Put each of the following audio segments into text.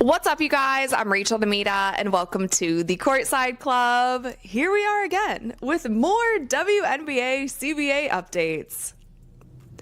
What's up, you guys? I'm Rachel Demita, and welcome to the Courtside Club. Here we are again with more WNBA CBA updates.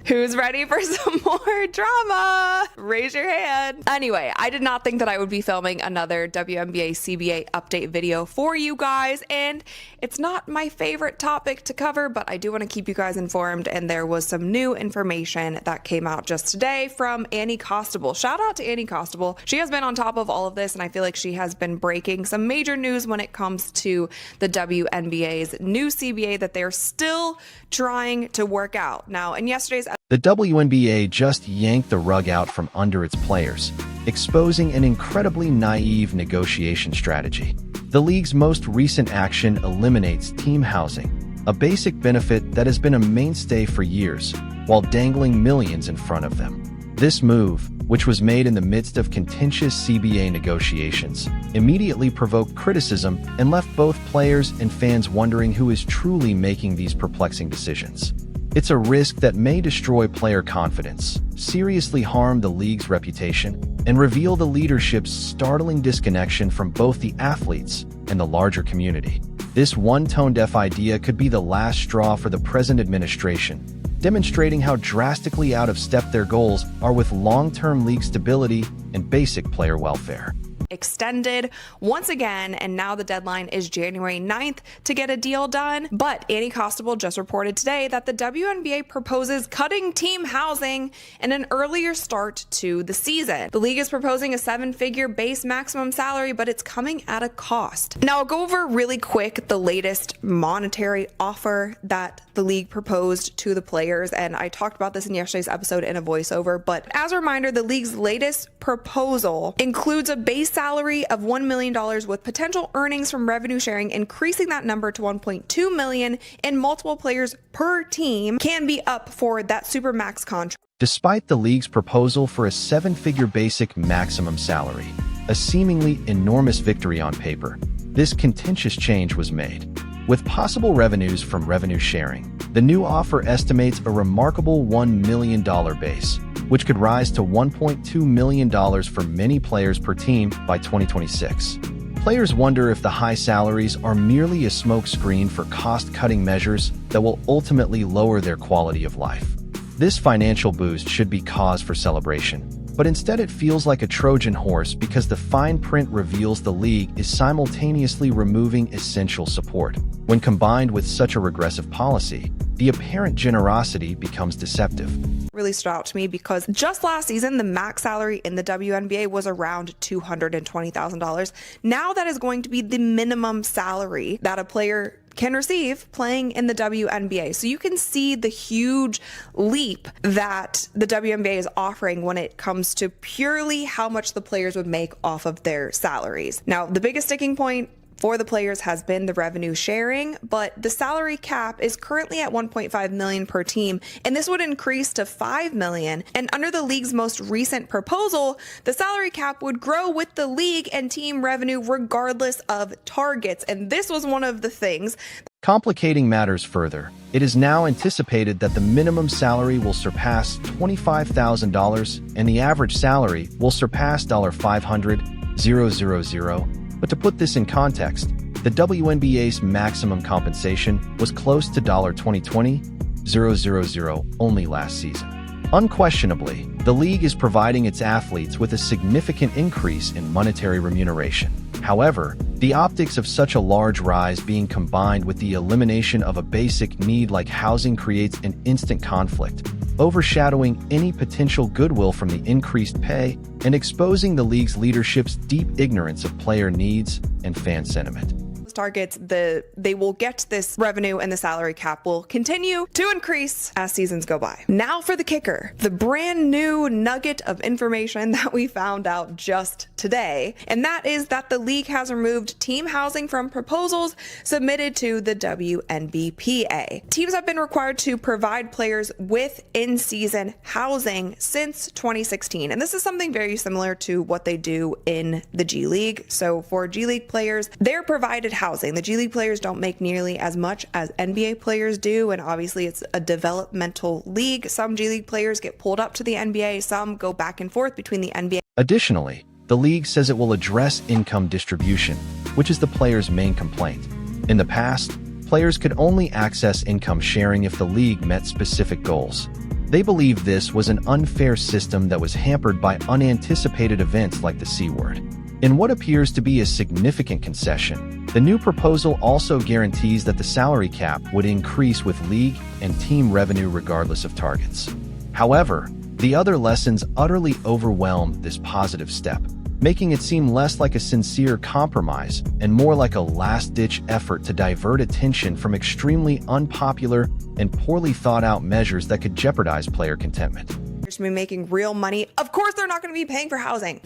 Who's ready for some more drama? Raise your hand. Anyway, I did not think that I would be filming another WNBA CBA update video for you guys, and it's not my favorite topic to cover, but I do want to keep you guys informed, and there was some new information that came out just today from Annie Costable. Shout out to Annie Costable. She has been on top of all of this, and I feel like she has been breaking some major news when it comes to the WNBA's new CBA that they're still trying to work out. Now, in yesterday's the WNBA just yanked the rug out from under its players, exposing an incredibly naive negotiation strategy. The league's most recent action eliminates team housing, a basic benefit that has been a mainstay for years, while dangling millions in front of them. This move, which was made in the midst of contentious CBA negotiations, immediately provoked criticism and left both players and fans wondering who is truly making these perplexing decisions. It's a risk that may destroy player confidence, seriously harm the league's reputation, and reveal the leadership's startling disconnection from both the athletes and the larger community. This one-tone-deaf idea could be the last straw for the present administration, demonstrating how drastically out of step their goals are with long-term league stability and basic player welfare. Extended once again, and now the deadline is January 9th to get a deal done. But Annie Costable just reported today that the WNBA proposes cutting team housing and an earlier start to the season. The league is proposing a 7-figure base maximum salary, but it's coming at a cost. Now, I'll go over really quick the latest monetary offer that the league proposed to the players, and I talked about this in yesterday's episode in a voiceover, but as a reminder, the league's latest proposal includes a base salary of $1 million with potential earnings from revenue sharing, increasing that number to $1.2 million, and multiple players per team can be up for that supermax contract. Despite the league's proposal for a 7-figure basic maximum salary, a seemingly enormous victory on paper, this contentious change was made. With possible revenues from revenue sharing, the new offer estimates a remarkable $1 million base, which could rise to $1.2 million for many players per team by 2026. Players wonder if the high salaries are merely a smokescreen for cost-cutting measures that will ultimately lower their quality of life. This financial boost should be cause for celebration, but instead it feels like a Trojan horse because the fine print reveals the league is simultaneously removing essential support. When combined with such a regressive policy, the apparent generosity becomes deceptive. Really stood out to me because just last season, the max salary in the WNBA was around $220,000. Now that is going to be the minimum salary that a player can receive playing in the WNBA. So you can see the huge leap that the WNBA is offering when it comes to purely how much the players would make off of their salaries. Now, the biggest sticking point for the players has been the revenue sharing, but the salary cap is currently at $1.5 million per team, and this would increase to $5 million. And under the league's most recent proposal, the salary cap would grow with the league and team revenue regardless of targets. And this was one of the things. Complicating matters further, it is now anticipated that the minimum salary will surpass $25,000 and the average salary will surpass $500,000. But to put this in context, the WNBA's maximum compensation was close to $20,000 only last season. Unquestionably, the league is providing its athletes with a significant increase in monetary remuneration. However, the optics of such a large rise being combined with the elimination of a basic need like housing creates an instant conflict, overshadowing any potential goodwill from the increased pay and exposing the league's leadership's deep ignorance of player needs and fan sentiment. Targets, they will get this revenue, and the salary cap will continue to increase as seasons go by. Now for the kicker, the brand new nugget of information that we found out just today, and that is that the league has removed team housing from proposals submitted to the WNBPA. Teams have been required to provide players with in-season housing since 2016, and this is something very similar to what they do in the G League. So for G League players, they're provided housing. The G League players don't make nearly as much as NBA players do, and obviously it's a developmental league. Some G League players get pulled up to the NBA, some go back and forth between the NBA. Additionally, the The league says it will address income distribution, which is the players' main complaint. In the past, players could only access income sharing if the league met specific goals. They believe this was an unfair system that was hampered by unanticipated events like the C word. In what appears to be a significant concession, the new proposal also guarantees that the salary cap would increase with league and team revenue regardless of targets. However, the other lessons utterly overwhelm this positive step, making it seem less like a sincere compromise and more like a last-ditch effort to divert attention from extremely unpopular and poorly thought-out measures that could jeopardize player contentment. To be making real money. Of course they're not going to be paying for housing.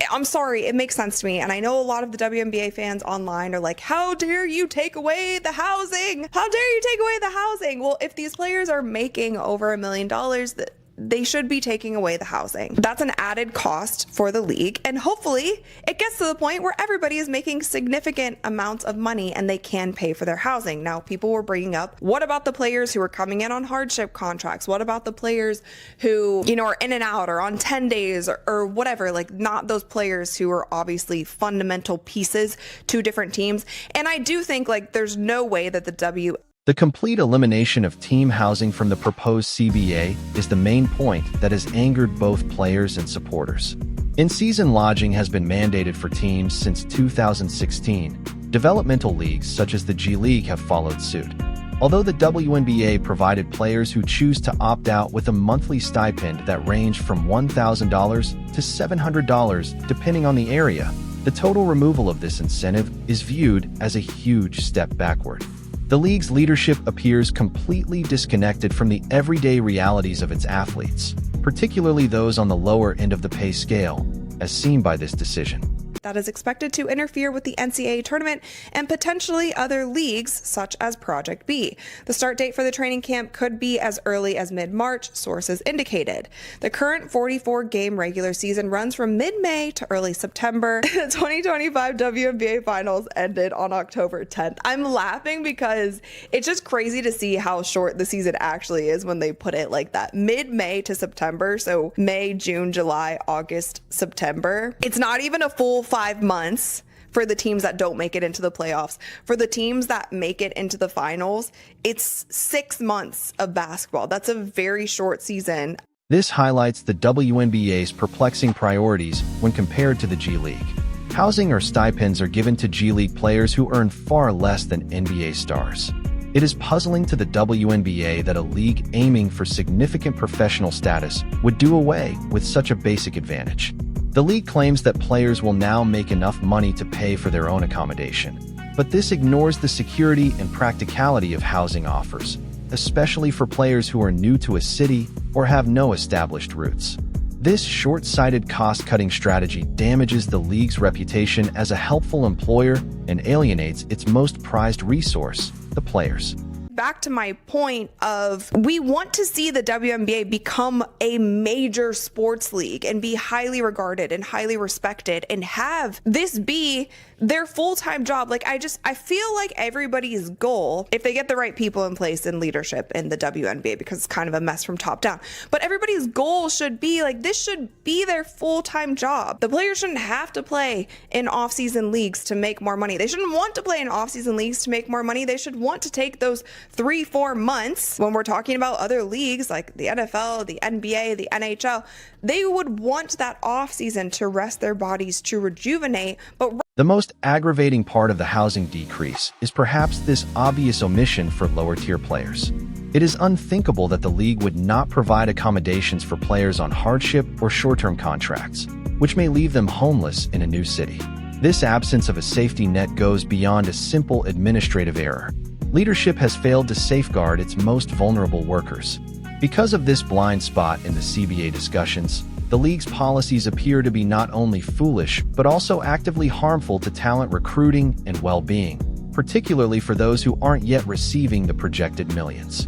I'm sorry, it makes sense to me. And I know a lot of the WNBA fans online are like, how dare you take away the housing? How dare you take away the housing? Well, if these players are making over $1 million, they should be taking away the housing. That's an added cost for the league, and hopefully it gets to the point where everybody is making significant amounts of money and they can pay for their housing. Now, people were bringing up, what about the players who are coming in on hardship contracts? What about the players who, are in and out or on 10 days or whatever, like not those players who are obviously fundamental pieces to different teams. And I do think there's no way that The complete elimination of team housing from the proposed CBA is the main point that has angered both players and supporters. In-season lodging has been mandated for teams since 2016. Developmental leagues such as the G League have followed suit. Although the WNBA provided players who choose to opt out with a monthly stipend that ranged from $1,000 to $700 depending on the area, the total removal of this incentive is viewed as a huge step backward. The league's leadership appears completely disconnected from the everyday realities of its athletes, particularly those on the lower end of the pay scale, as seen by this decision. That is expected to interfere with the NCAA tournament and potentially other leagues such as Project B. The start date for the training camp could be as early as mid-March, sources indicated. The current 44-game regular season runs from mid-May to early September. The 2025 WNBA Finals ended on October 10th. I'm laughing because it's just crazy to see how short the season actually is when they put it like that. Mid-May to September, so May, June, July, August, September. It's not even a full 5 months for the teams that don't make it into the playoffs. For the teams that make it into the finals, it's 6 months of basketball. That's a very short season. This highlights the WNBA's perplexing priorities when compared to the G League. Housing or stipends are given to G League players who earn far less than NBA stars. It is puzzling to the WNBA that a league aiming for significant professional status would do away with such a basic advantage. The league claims that players will now make enough money to pay for their own accommodation, but this ignores the security and practicality of housing offers, especially for players who are new to a city or have no established roots. This short-sighted cost-cutting strategy damages the league's reputation as a helpful employer and alienates its most prized resource, the players. Back to my point of we want to see the WNBA become a major sports league and be highly regarded and highly respected and have this be their full-time job. I feel like everybody's goal, if they get the right people in place in leadership in the WNBA, because it's kind of a mess from top down, but everybody's goal should be this should be their full-time job. The players shouldn't have to play in off-season leagues to make more money. They shouldn't want to play in off-season leagues to make more money. They should want to take those 3-4 months when we're talking about other leagues like the NFL, the NBA, the NHL. They would want that off season to rest their bodies, to rejuvenate. But the most aggravating part of the housing decrease is perhaps this obvious omission for lower-tier players. It is unthinkable that the league would not provide accommodations for players on hardship or short-term contracts, which may leave them homeless in a new city. This absence of a safety net goes beyond a simple administrative error. Leadership has failed to safeguard its most vulnerable workers. Because of this blind spot in the CBA discussions, the league's policies appear to be not only foolish, but also actively harmful to talent recruiting and well-being, particularly for those who aren't yet receiving the projected millions.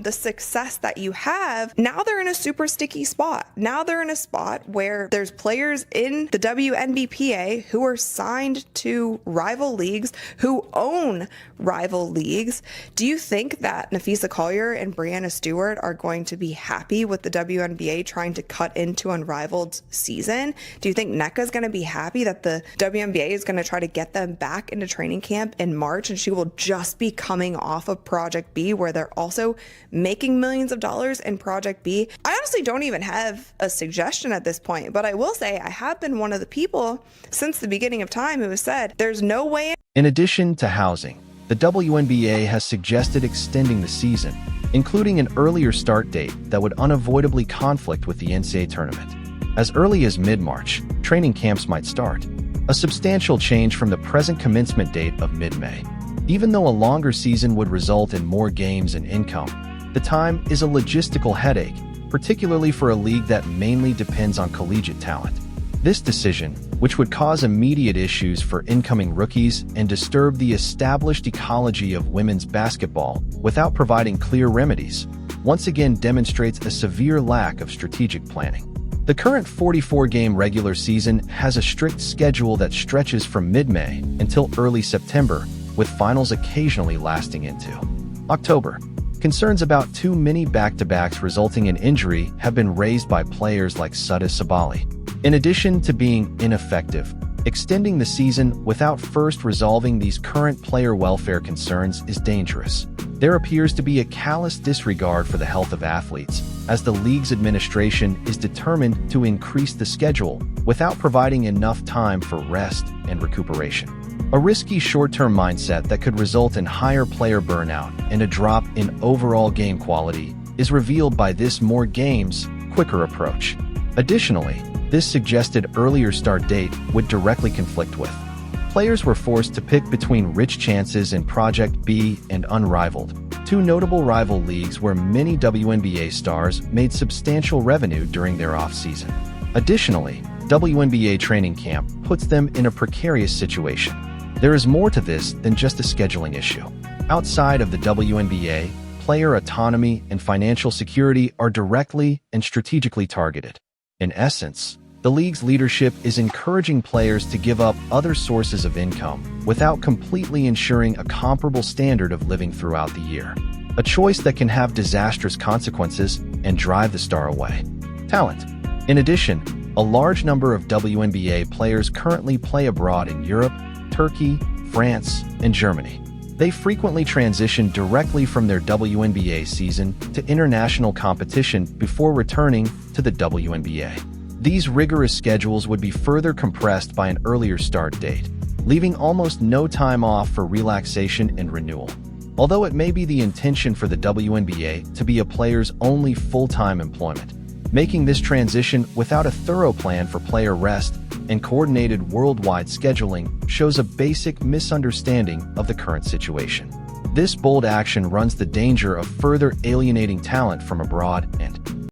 from the success that you have, now they're in a super sticky spot. Now they're in a spot where there's players in the WNBPA who are signed to rival leagues, who own rival leagues. Do you think that Nafisa Collier and Brianna Stewart are going to be happy with the WNBA trying to cut into unrivaled season? Do you think NECA's going to be happy that the WNBA is going to try to get them back into training camp in March, and she will just be coming off of Project B, where they're also making millions of dollars in Project B? I honestly don't even have a suggestion at this point, but I will say I have been one of the people since the beginning of time who has said there's no way. In addition to housing, the WNBA has suggested extending the season, including an earlier start date that would unavoidably conflict with the NCAA tournament. As early as mid-March, training camps might start, a substantial change from the present commencement date of mid-May. Even though a longer season would result in more games and income, the time is a logistical headache, particularly for a league that mainly depends on collegiate talent. This decision, which would cause immediate issues for incoming rookies and disturb the established ecology of women's basketball without providing clear remedies, once again demonstrates a severe lack of strategic planning. The current 44-game regular season has a strict schedule that stretches from mid-May until early September, with finals occasionally lasting into October. Concerns about too many back-to-backs resulting in injury have been raised by players like Sudha Sabali. In addition to being ineffective, extending the season without first resolving these current player welfare concerns is dangerous. There appears to be a callous disregard for the health of athletes, as the league's administration is determined to increase the schedule without providing enough time for rest and recuperation. A risky short-term mindset that could result in higher player burnout and a drop in overall game quality is revealed by this more games, quicker approach. Additionally, this suggested earlier start date would directly conflict with. Players were forced to pick between rich chances in Project B and Unrivaled, two notable rival leagues where many WNBA stars made substantial revenue during their off-season. Additionally, WNBA training camp puts them in a precarious situation. There is more to this than just a scheduling issue. Outside of the WNBA, player autonomy and financial security are directly and strategically targeted. In essence, the league's leadership is encouraging players to give up other sources of income without completely ensuring a comparable standard of living throughout the year. A choice that can have disastrous consequences and drive the star away. Talent. In addition, a large number of WNBA players currently play abroad in Europe, Turkey, France, and Germany. They frequently transition directly from their WNBA season to international competition before returning to the WNBA. These rigorous schedules would be further compressed by an earlier start date, leaving almost no time off for relaxation and renewal. Although it may be the intention for the WNBA to be a player's only full-time employment, making this transition without a thorough plan for player rest and coordinated worldwide scheduling shows a basic misunderstanding of the current situation. This bold action runs the danger of further alienating talent from abroad and